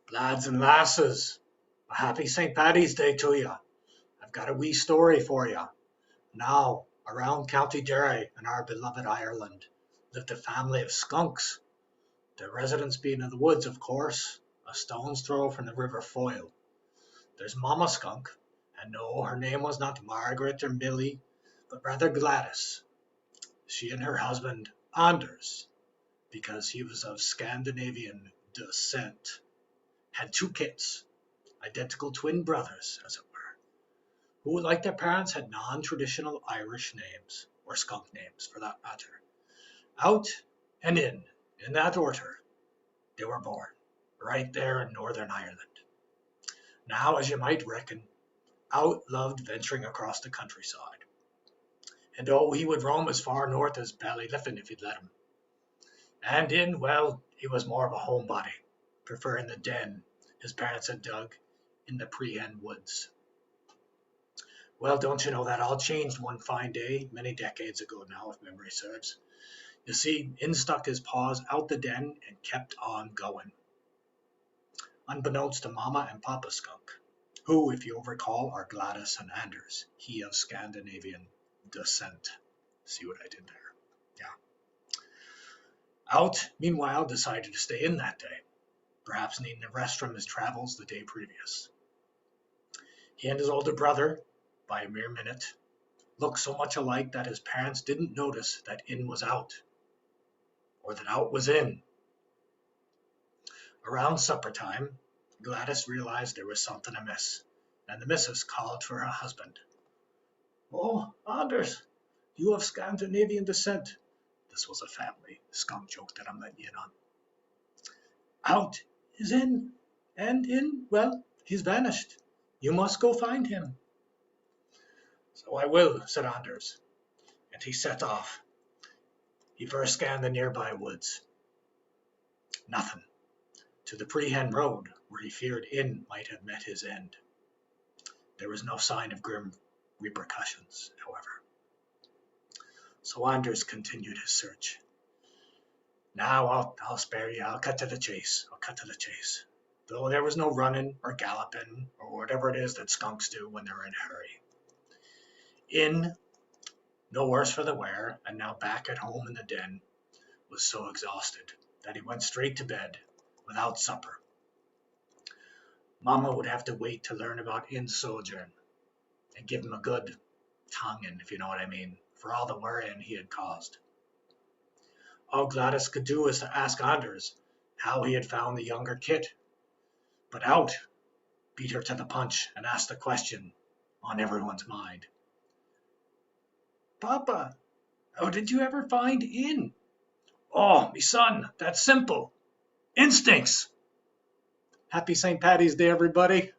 Lads and lasses, a happy St. Paddy's Day to you. I've got a wee story for you. Now, around County Derry in our beloved Ireland lived a family of skunks, their residence being in the woods, of course, a stone's throw from the River Foyle. There's Mama Skunk, and no, her name was not Margaret or Millie, but rather Gladys. She and her husband, Anders, because he was of Scandinavian descent, had two kids, identical twin brothers, as it were, who, like their parents, had non-traditional Irish names, or skunk names for that matter. Out and in that order, they were born, right there in Northern Ireland. Now, as you might reckon, Out loved venturing across the countryside, and oh, he would roam as far north as Ballyliffin if you'd let him. And in, well, he was more of a homebody, preferring the den his parents had dug in the Prehen woods. Well, don't you know that all changed one fine day, many decades ago now, if memory serves. You see, in stuck his paws out the den and kept on going. Unbeknownst to Mama and Papa Skunk, who, if you'll recall, are Gladys and Anders, he of Scandinavian descent. See what I did there? Yeah. Out, meanwhile, decided to stay in that day, perhaps needing a rest from his travels the day previous. He and his older brother, by a mere minute, looked so much alike that his parents didn't notice that in was out, or that out was in. Around supper time, Gladys realized there was something amiss, and the missus called for her husband. "Oh, Anders, you of Scandinavian descent." This was a family skunk joke that I'm letting you in on. "Out is in, and in, well, he's vanished. You must go find him." "So I will," said Anders, and he set off. He first scanned the nearby woods. Nothing. To the Prehen road, where he feared in might have met his end. There was no sign of grim repercussions, however. So Anders continued his search. "Now I'll spare you. I'll cut to the chase. Though there was no running or galloping or whatever it is that skunks do when they're in a hurry. In, no worse for the wear, and now back at home in the den, was so exhausted that he went straight to bed without supper. Mama would have to wait to learn about In's sojourn and give him a good tonguing, if you know what I mean, for all the worrying he had caused. All Gladys could do was to ask Anders how he had found the younger kit, but Out beat her to the punch and asked the question on everyone's mind. "Papa, how did you ever find In?" "Oh, me son, that's simple. Instincts." Happy St. Paddy's Day, everybody.